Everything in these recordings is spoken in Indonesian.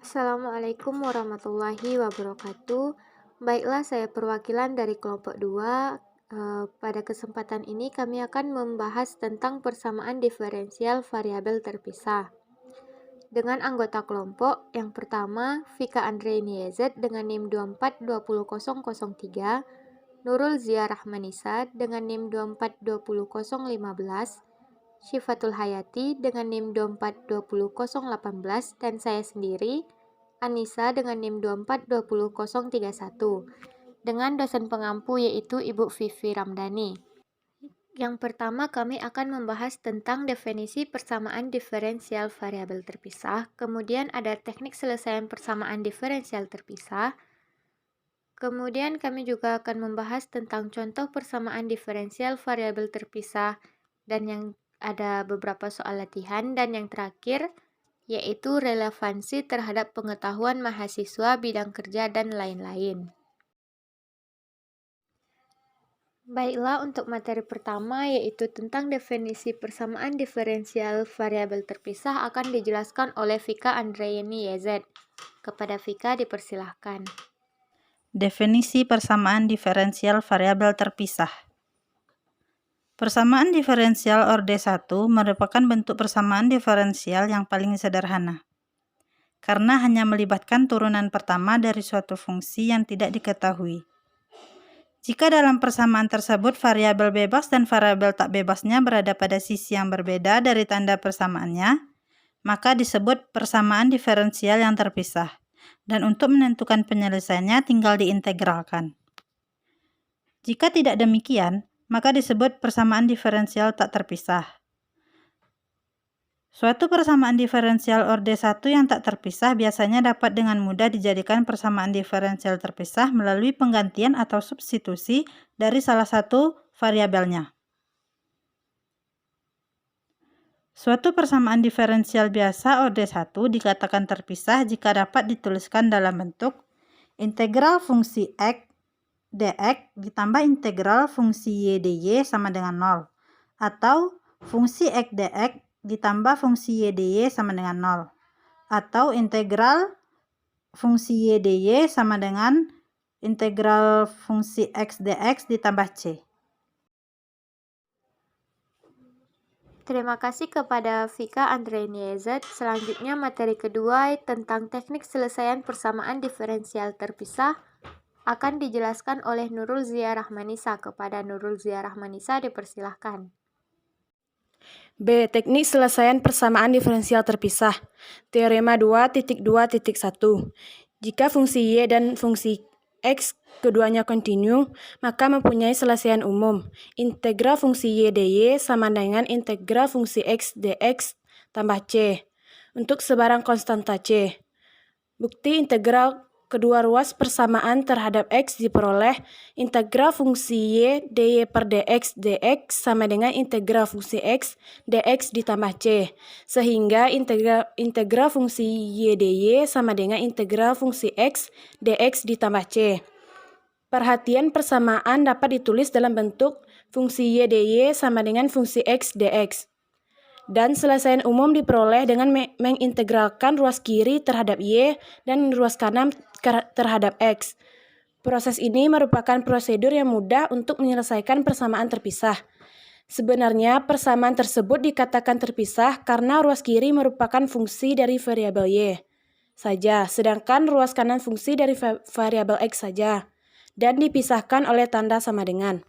Assalamualaikum warahmatullahi wabarakatuh. Baiklah, saya perwakilan dari kelompok 2. Pada kesempatan ini kami akan membahas tentang persamaan diferensial variabel terpisah. Dengan anggota kelompok, yang pertama, Vika Andreini YZ dengan NIM 2420003, Nurul Zia Rahmanisa dengan NIM 2420015, Syifatul Hayati dengan NIM 2420018, dan saya sendiri, Anissa dengan NIM 2420031, dengan dosen pengampu yaitu Ibu Vivi Ramdhani. Yang pertama, kami akan membahas tentang definisi persamaan diferensial variabel terpisah, kemudian ada teknik selesaian persamaan diferensial terpisah, kemudian kami juga akan membahas tentang contoh persamaan diferensial variabel terpisah, dan yang ada beberapa soal latihan, dan yang terakhir yaitu relevansi terhadap pengetahuan mahasiswa bidang kerja dan lain-lain. Baiklah, untuk materi pertama yaitu tentang definisi persamaan diferensial variabel terpisah akan dijelaskan oleh Vika Andreini YZ. Kepada Vika dipersilahkan. Definisi persamaan diferensial variabel terpisah. Persamaan diferensial orde 1 merupakan bentuk persamaan diferensial yang paling sederhana, karena hanya melibatkan turunan pertama dari suatu fungsi yang tidak diketahui. Jika dalam persamaan tersebut variabel bebas dan variabel tak bebasnya berada pada sisi yang berbeda dari tanda persamaannya, maka disebut persamaan diferensial yang terpisah, dan untuk menentukan penyelesaiannya tinggal diintegralkan. Jika tidak demikian, maka disebut persamaan diferensial tak terpisah. Suatu persamaan diferensial orde 1 yang tak terpisah biasanya dapat dengan mudah dijadikan persamaan diferensial terpisah melalui penggantian atau substitusi dari salah satu variabelnya. Suatu persamaan diferensial biasa orde 1 dikatakan terpisah jika dapat dituliskan dalam bentuk integral fungsi x dx ditambah integral fungsi y dy sama dengan 0, atau fungsi x dx ditambah fungsi y dy sama dengan 0, atau integral fungsi y dy sama dengan integral fungsi x dx ditambah c. Terima kasih kepada Vika Andreini YZ. Selanjutnya materi kedua tentang teknik selesaian persamaan diferensial terpisah akan dijelaskan oleh Nurul Zia Rahmanisa. Kepada Nurul Zia Rahmanisa dipersilahkan. B. Teknik selesaian persamaan diferensial terpisah. Teorema 2.2.1. Jika fungsi y dan fungsi x keduanya kontinu, maka mempunyai selesaian umum. Integral fungsi y dy sama dengan integral fungsi x dx tambah c untuk sebarang konstanta c. Bukti integral kedua ruas persamaan terhadap x diperoleh integral fungsi y dy per dx dx sama dengan integral fungsi x dx ditambah c, sehingga integral fungsi y dy sama dengan integral fungsi x dx ditambah c. Perhatian persamaan dapat ditulis dalam bentuk fungsi y dy sama dengan fungsi x dx. Dan selesaian umum diperoleh dengan mengintegralkan ruas kiri terhadap y dan ruas kanan terhadap x. Proses ini merupakan prosedur yang mudah untuk menyelesaikan persamaan terpisah. Sebenarnya persamaan tersebut dikatakan terpisah karena ruas kiri merupakan fungsi dari variabel y saja, sedangkan ruas kanan fungsi dari variabel x saja, dan dipisahkan oleh tanda sama dengan.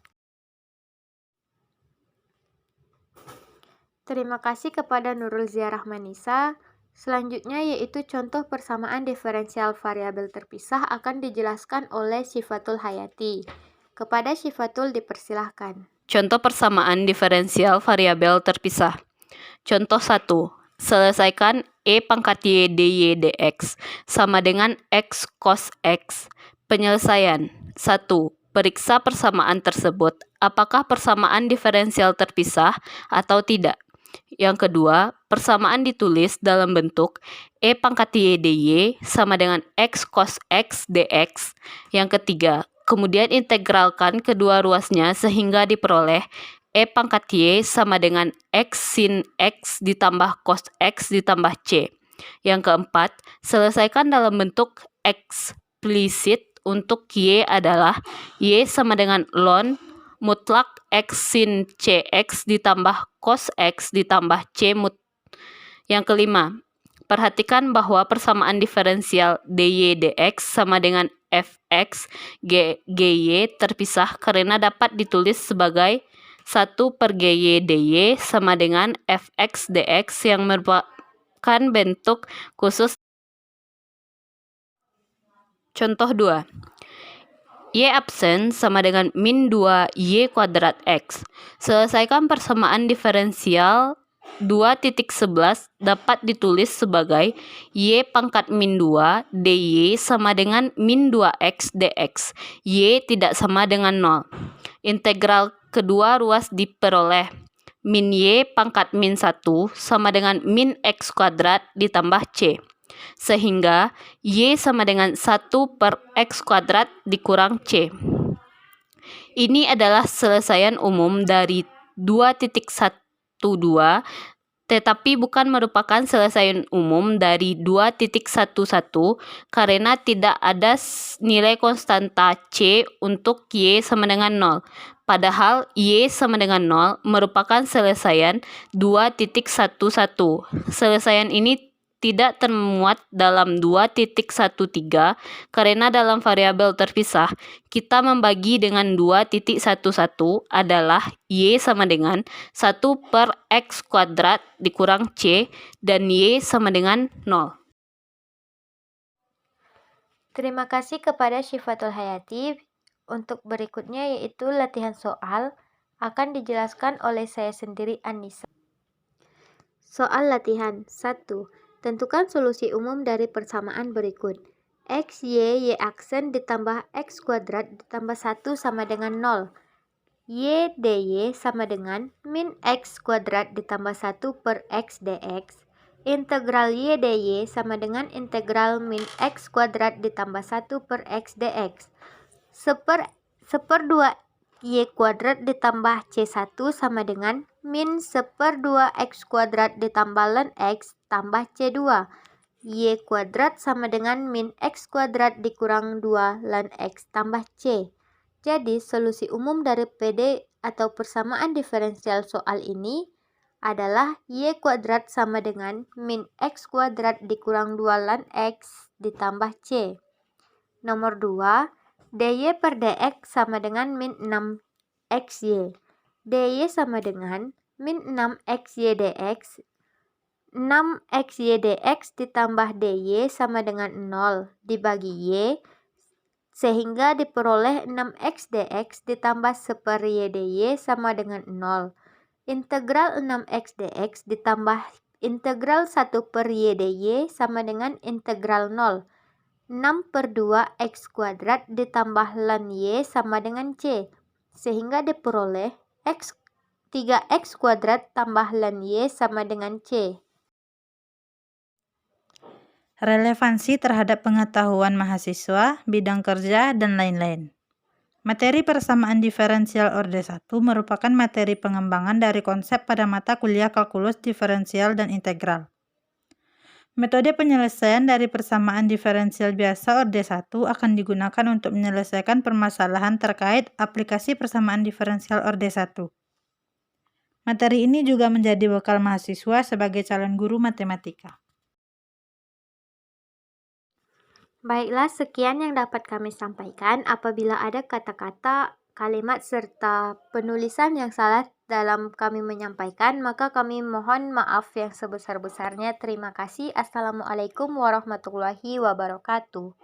Terima kasih kepada Nurul Zia Rahmanisa. Selanjutnya yaitu contoh persamaan diferensial variabel terpisah akan dijelaskan oleh Syifatul Hayati. Kepada Syifatul dipersilahkan. Contoh persamaan diferensial variabel terpisah. Contoh 1. Selesaikan e pangkat y dy dx sama dengan x cos x. Penyelesaian. 1. Periksa persamaan tersebut, apakah persamaan diferensial terpisah atau tidak. Yang kedua, persamaan ditulis dalam bentuk e pangkat y dy sama dengan x cos x dx. Yang ketiga, kemudian integralkan kedua ruasnya sehingga diperoleh e pangkat y sama dengan x sin x ditambah cos x ditambah c. Yang keempat, selesaikan dalam bentuk eksplisit untuk Y adalah Y sama dengan ln mutlak X sin CX ditambah cos X ditambah C Yang kelima, perhatikan bahwa persamaan diferensial dy dx sama dengan fx gy terpisah karena dapat ditulis sebagai 1 per gy dy sama dengan fx dx yang merupakan bentuk khusus. Contoh 2. Y absen sama dengan min 2y kuadrat x. Selesaikan persamaan diferensial 2.11 dapat ditulis sebagai y pangkat min 2 dy sama dengan min 2x dx. Y tidak sama dengan 0. Integral kedua ruas diperoleh. Min y pangkat min 1 sama dengan min x kuadrat ditambah c. Sehingga y sama dengan 1 per x kuadrat dikurang c. Ini adalah selesaian umum dari 2.12, tetapi bukan merupakan selesaian umum dari 2.11 karena tidak ada nilai konstanta c untuk y sama dengan 0. Padahal y sama dengan 0 merupakan selesaian 2.11. Selesaian ini tidak termuat dalam 2.13 karena dalam variabel terpisah kita membagi dengan 2.11 adalah y sama dengan 1 per x kuadrat dikurang c dan y sama dengan 0. Terima kasih kepada Syifatul Hayati. Untuk berikutnya yaitu latihan soal akan dijelaskan oleh saya sendiri, Anissa. Soal latihan 1. Tentukan solusi umum dari persamaan berikut. X, Y aksen ditambah X kuadrat ditambah 1 sama dengan 0. Y, dy sama dengan min X kuadrat ditambah 1 per X dx. Integral Y, dy sama dengan integral min X kuadrat ditambah 1 per X dx. Seper 2 Y kuadrat ditambah C1 sama dengan min 1/2 X kuadrat ditambah ln X tambah C2. Y kuadrat sama dengan min X kuadrat dikurang 2 ln X tambah C. Jadi solusi umum dari PD atau persamaan diferensial soal ini adalah Y kuadrat sama dengan min X kuadrat dikurang 2 ln X ditambah C. Nomor 2, dy per dx sama dengan min 6xy. dy sama dengan min 6xy dx. 6xy dx ditambah dy sama dengan 0 dibagi y, sehingga diperoleh 6x dx ditambah 1 y dy sama dengan 0. Integral 6x dx ditambah integral 1 per y dy sama dengan integral 0. 6/2 x kuadrat ditambah ln y sama dengan c, sehingga diperoleh 3x kuadrat tambah ln y sama dengan c. Relevansi terhadap pengetahuan mahasiswa, bidang kerja, dan lain-lain. Materi persamaan diferensial orde 1 merupakan materi pengembangan dari konsep pada mata kuliah kalkulus diferensial dan integral. Metode penyelesaian dari persamaan diferensial biasa orde 1 akan digunakan untuk menyelesaikan permasalahan terkait aplikasi persamaan diferensial orde 1. Materi ini juga menjadi bekal mahasiswa sebagai calon guru matematika. Baiklah, sekian yang dapat kami sampaikan. Apabila ada kata-kata, kalimat, serta penulisan yang salah dalam kami menyampaikan, maka kami mohon maaf yang sebesar-besarnya. Terima kasih. Assalamualaikum warahmatullahi wabarakatuh.